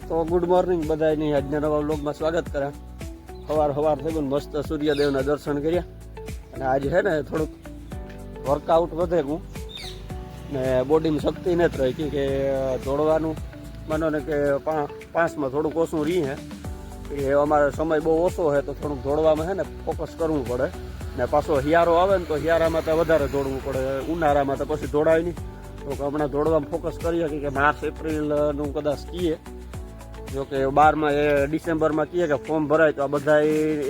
તો good morning બધાની આજના નવા વ્લોગમાં સ્વાગત કર્યા. સવાર થઈ ગયું, મસ્ત સૂર્યદેવના દર્શન કર્યા. અને આજે છે ને થોડુંક વર્કઆઉટ વધે હું ને બોડીમાં શક્તિ નથી રહી કે દોડવાનું માનો ને કે 5માં થોડુંક ઓછું રહી હે એ અમારો સમય બહુ ઓછો છે તો થોડુંક દોડવામાં છે ને ફોકસ કરવું પડે. ને પાછો હિયારો આવે ને તો હિયારામાં તો વધારે દોડવું પડે, ઉનાળામાં તો પછી દોડાય નહીં. તો હમણાં દોડવામાં ફોકસ કરી શકીએ કે માર્ચ એપ્રિલનું કદાચ કહીએ, જો કે 12 ડિસેમ્બરમાં કહીએ કે ફોર્મ ભરાય તો આ બધા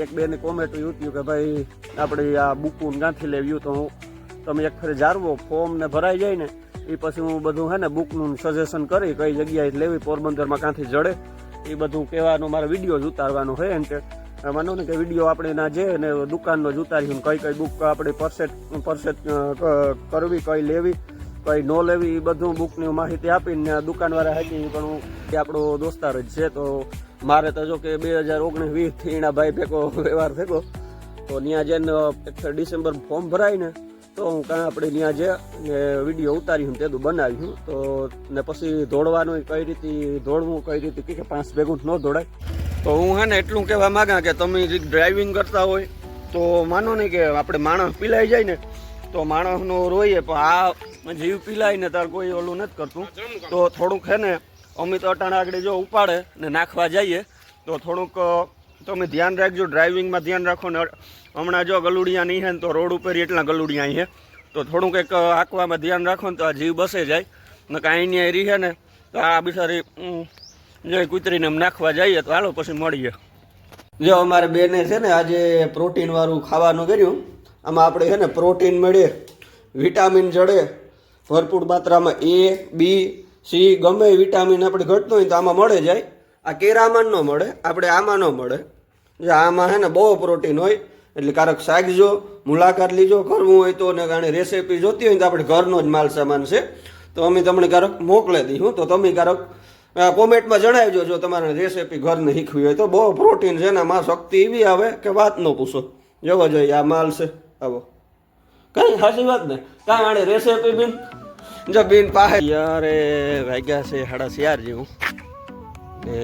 એક બેની કોમેન્ટ ઉઠ્યું કે ભાઈ આપણે આ બુકું ક્યાંથી લેવ્યું. તો હું તમે એક ફરી જાળવો ફોર્મ ને ભરાઈ જાય ને એ પછી હું બધું છે ને બુકનું સજેશન કરી કઈ જગ્યાએ લેવી, પોરબંદરમાં ક્યાંથી જડે એ બધું કહેવાનું, મારે વિડીયો જ ઉતારવાનો હોય. એમ કે માનો ને કે વિડીયો આપણે ના જે ને દુકાનનો જ ઉતારી કઈ બુક આપણે પરચેટ કરવી, કઈ લેવી કઈ ન લેવી, એ બધું બુકની માહિતી આપીને દુકાનવાળા હાકી. પણ હું આપણો દોસ્તાર જ છે તો મારે તો જો કે 2019-20 એના ભાઈ ભેગો વ્યવહાર થયો તો ત્યાં જઈને 1 ડિસેમ્બર ફોર્મ ભરાય ને તો હું કાં આપણે ત્યાં જે વિડીયો ઉતાર્યું તેનું બનાવ્યું. તો ને પછી દોડવાનું કઈ રીતે દોડવું, કઈ રીતે કે 5 ભેગું ન દોડાય. તો હું હે ને એટલું કહેવા માંગા કે તમે ડ્રાઇવિંગ કરતા હોય તો માનો નહીં કે આપણે માણસ પીલાઈ જાય ને તો માણસનો રોઈએ, પણ આ જીવ પીલાય ને તાર કોઈ ઓલું નથી કરતું. તો થોડુંક હે ને અમિત અટાણા આગળ જો ઉપાડે ને નાખવા જઈએ તો થોડુંક તમે ધ્યાન રાખજો, ડ્રાઇવિંગમાં ધ્યાન રાખો. ને હમણાં જો ગલુડિયા નહીં હે ને તો રોડ ઉપર એટલા ગલુડિયા અહીં હે તો થોડુંક એક આંકવામાં ધ્યાન રાખો ને તો આ જીવ બસે જાય. ને કાંઈ અહીંયા રહી હે ને તો આ બિચારી જો કૂતરીને એમ નાખવા જઈએ તો હાલો પછી મળીએ. જો અમારે બેને છે ને આજે પ્રોટીનવાળું ખાવાનું કર્યું. આમાં આપણે છે ને પ્રોટીન મળે, વિટામિન જડે ભરપૂર માત્રામાં, A, B, C ગમે વિટામિન આપણે ઘટતું હોય તો આમાં મળે જાય. આ કેરામાં ન મળે, આપણે આમાં ન મળે. જે આમાં છે ને બહુ પ્રોટીન હોય એટલે કારક શાકજો, મુલાકાત લીજો. કરવું હોય તો ને કારણે રેસીપી જોતી હોય તો આપણે ઘરનો જ માલ સામાન છે તો અમે તમને કારક મોકલી દઈશું. તો તમે કારક કોમેન્ટમાં જણાવજો જો તમારે રેસીપી ઘરને શીખવી હોય તો. બહુ પ્રોટીન છે ને આમાં શક્તિ એવી આવે કે વાત ન પૂછો. જોવો જોઈએ આ માલ છે આવો, કઈ સાચી વાત ને કાંઈ આણે રેસીપી બિન જો બિન પાસે યારે વાગ્યા છે 4:30 જેવું ને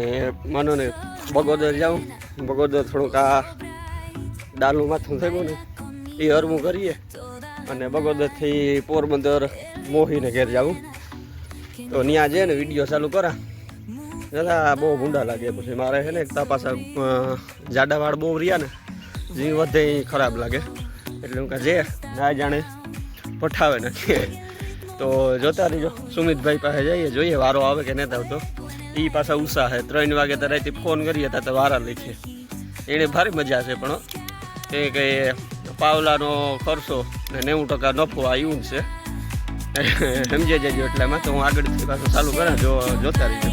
માનો ને બગોદર જાઉં. બગોદર થોડુંક આ ડાલું માથું થઈ ગયું ને એ હરવું કરીએ અને બગોદરથી પોરબંદર મોહીને ઘેર જાઉં. તો ત્યાં જઈએ ને વિડીયો ચાલુ કરા દાદા બહુ ભૂંડા લાગે. પછી મારે છે ને એક પાછા જાડા વાળ બહુ રહ્યા ને જીવ વધે એ ખરાબ લાગે એટલે હું જે ના જાણે પઠાવે નથી. તો જોતા રહીજો, સુમિતભાઈ પાસે જઈએ જોઈએ વારો આવે કે નથી આવતો. એ પાછા ઉષા છે 3 વાગે તો રાતે ફોન કરીએ તો વારા લખીએ. એને ભારે મજા છે પણ એ કે પાવલાનો ખર્ચો ને 90% નફો આ એવું છે સમજી જજો. એટલે એમાં તો હું આગળથી પાછું ચાલુ કરા જોતા રહીજો.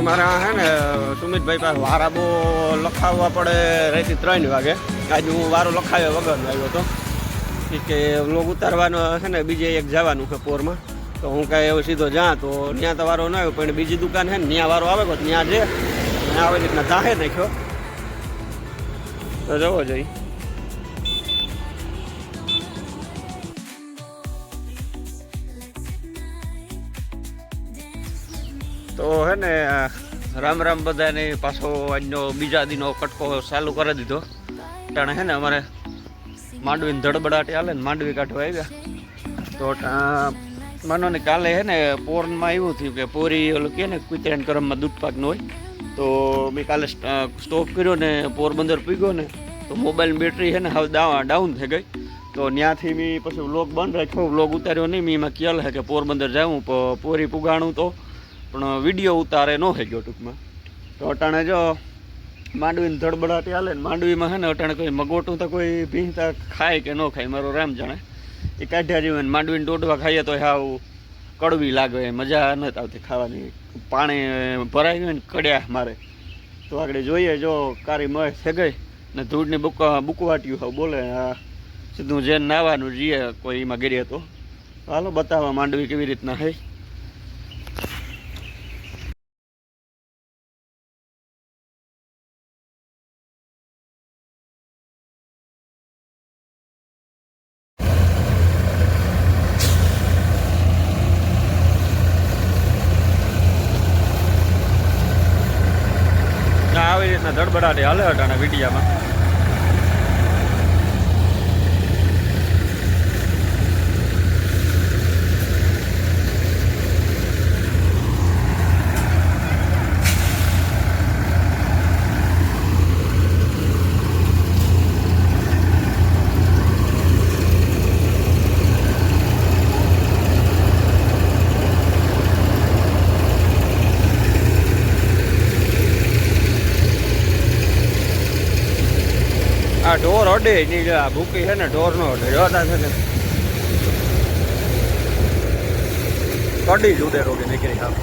અમારા હે ને સુમિતભાઈ પાસે વારા બહુ લખાવવા પડે રાતે 3 વાગે. આજે હું વારો લખાવ્યા વગરનો આવ્યો હતો કે લોગ ઉતારવાનો છે ને બીજે એક જવાનું છે પોરમાં. તો હું કાંઈ એવું સીધો જ્યાં તો ત્યાં તો વારો ન આવ્યો, પણ બીજી દુકાન છે ને ત્યાં વારો આવે તો ત્યાં જે આવી રીતના દાહે નાખ્યો તો જવો જોઈએ. તો હે ને રામ રામ બધાને. પાછો આજનો બીજા દિનો કટકો ચાલુ કરી દીધો. ટાણે હે ને અમારે માંડવીની ધડબડાટી હાલે ને માંડવી કાઢવા આવ્યા. તો માનો ને કાલે હે ને પોરમાં એવું થયું કે પોરી ઓલું કહે ને કુતરાના કરમમાં દૂધ પાકનો હોય તો મેં કાલે સ્ટોપ કર્યો ને પોરબંદર પીગો ને તો મોબાઈલ બેટરી છે ને હવે ડાઉન થઈ ગઈ. તો ત્યાંથી મેં પછી વ્લોગ બંધ રાખ્યો, વ્લોગ ઉતાર્યો નહીં. મેં એમાં ખ્યાલ છે કે પોરબંદર જાઉં પોરી પુગાણું તો પણ વિડીયો ઉતારે ન થઈ ગયો ટૂંકમાં. તો અટાણે જો માંડવીને ધડબડાટી હાલે ને માંડવીમાં છે ને અટાણે કોઈ મગોટું તો કોઈ ભીંતા ખાય કે ન ખાય મારો રામ જાણે. એ કાઢ્યા જેવું માંડવીને દોડવા ખાઈએ તો હાવ કડવી લાગે, મજા નથી આવતી ખાવાની. પાણી ભરાઈ ગયું ને કડ્યા મારે. તો આગળ જોઈએ જો કારી મય થઈ ગઈ ને ધૂળની બુકવાટ્યું હવે બોલે સીધું જેને નાવાનું જઈએ કોઈ એમાં ગીરીએ તો હાલો બતાવવા માંડવી કેવી રીતના હે. આવી રીતના ધડબડાટી હાલે અટાણા વિડીયામાં. આ ઢોર અડે ની ભૂકી છે ને ઢોર નો અડે જોતા છે ને કડી જ ઉડે રોગે નીકળી ખાવ.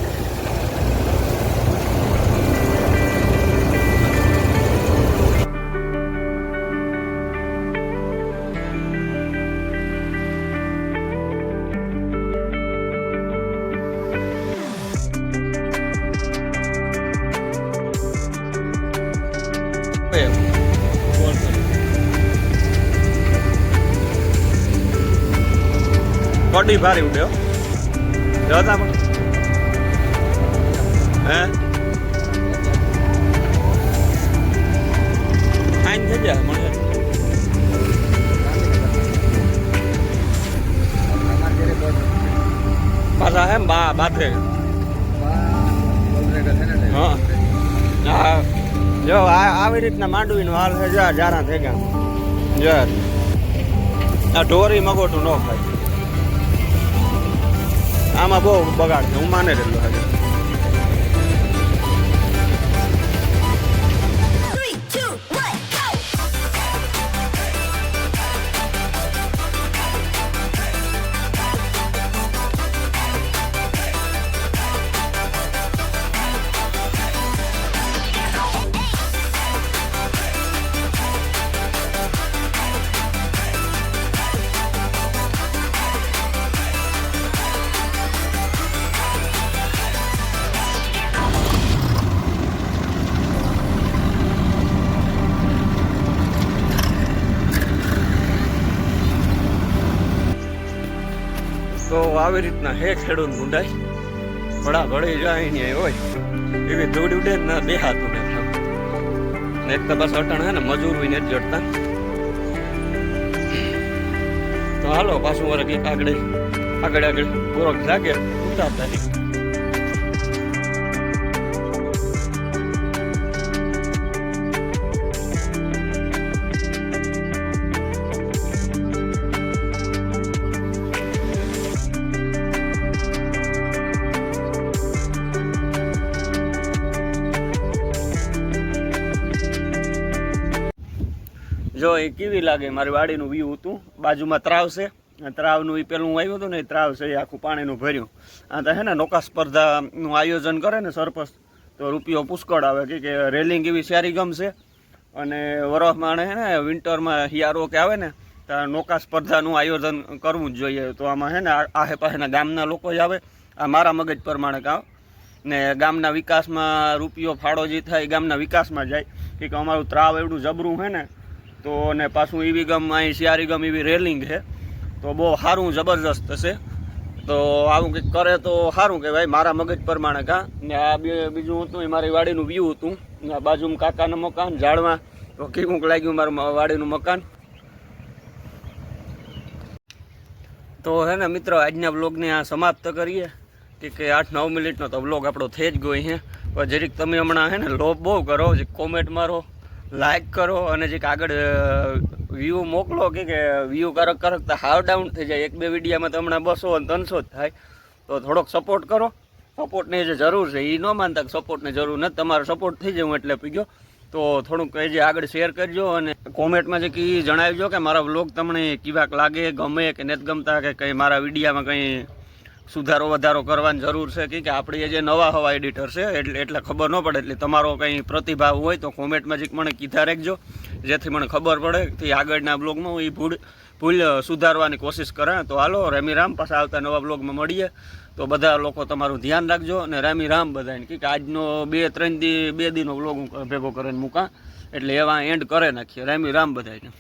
કડી ભારી ઉડ્યો જોતા પણ હે ફાઈન થઈ જાય મને પાછા હે બાથે. હા જો આવી રીતના માંડવીનો હાલ છે. જારા થઈ ગયા જો આ ઢોરી મગોટું ન ખાય. આમાં બહુ બગાડ છે, હું માને રહેલો આજે. તો આવી રીતના હે ખેડૂત ગુંડાઈ ભડા ભળી જાય ને હોય એવી ધૂળ ઉડે ને બે હાથ ઉડે. એક તો બસ અટાણ હે ને મજૂર હોય ને જડતા. તો હાલો પાછું વરે કંઈક આગળ પૂરો લાગે ઉતારતા નહીં. જો એ કેવી લાગે મારી વાડીનું વ્યૂ હતું. બાજુમાં તળાવ છે, તળાવનું એ પેલું આવ્યું હતું ને એ તળાવ છે એ આખું પાણીનું ભર્યું. આ તો હે ને નૌકા સ્પર્ધાનું આયોજન કરે ને સરપંચ તો રૂપિયો પુષ્કળ આવે કે રેલિંગ એવી સારી ગમશે. અને વરસમાં હે ને વિન્ટરમાં હિયારો કે આવે ને તો નૌકા સ્પર્ધાનું આયોજન કરવું જ જોઈએ. તો આમાં હે ને આહે પાસેના ગામના લોકો જ આવે. આ મારા મગજ પ્રમાણે કામ ને ગામના વિકાસમાં રૂપિયો ફાળો જે થાય ગામના વિકાસમાં જાય કે અમારું તળાવ એવડું જબરું છે ને તો ને પાછું એવી ગમ અહીં શિયારી ગમ એવી રેલિંગ છે તો બહુ સારું જબરજસ્ત છે. તો આવું કંઈક કરે તો સારું કે ભાઈ મારા મગજ પ્રમાણે કાં. ને આ બીજું હતું એ મારી વાડીનું વ્યૂ હતું. ને આ બાજુમાં કાકાનું મકાન ઝાડમાં તો કેવું લાગ્યું મારું વાડીનું મકાન. તો હે ને મિત્રો આજના બ્લોગને આ સમાપ્ત કરીએ કે 8-9 મિનિટનો તો બ્લોગ આપણો થઈ જ ગયો છે. પણ જરીક તમે હમણાં હે ને લોભ બહુ કરો, જે કોમેન્ટ મારો લાઈક કરો અને જે આગળ વ્યૂ મોકલો કે વ્યૂ કરકતા હાવ ડાઉન થઈ જાય. 1-2 વિડીયામાં તો હમણાં 200 અને 300 જ થાય. તો થોડોક સપોર્ટ કરો. સપોર્ટની જે જરૂર છે એ ન માનતા કે સપોર્ટની જરૂર નથી. તમારો સપોર્ટ થઈ જાય હું એટલે પીગો. તો થોડુંક એ જે આગળ શેર કરજો અને કોમેન્ટમાં જે કંઈ જણાવજો કે મારા વ્લોગ તમને કેવાક લાગે, ગમે કે નથી ગમતા, કે કંઈ મારા વિડીયામાં કંઈ સુધારો વધારો કરવાની જરૂર છે કે આપણે જે નવા હવા એડિટર છે એટલે ખબર ન પડે. એટલે તમારો કંઈ પ્રતિભાવ હોય તો કોમેન્ટમાં જે મને કીધા રાખજો, જેથી મને ખબર પડે કે આગળના બ્લોગમાં હું એ ભૂલ સુધારવાની કોશિશ કરે. તો હાલો રેમી રામ, પાછા આવતા નવા બ્લોગમાં મળીએ. તો બધા લોકો તમારું ધ્યાન રાખજો અને રામી રામ બધાને કે આજનો 2-3 દી 2 દીનો બ્લોગ હું ભેગો કરીને મૂકા એટલે એવા એન્ડ કરે નાખીએ. રામી રામ બધાને.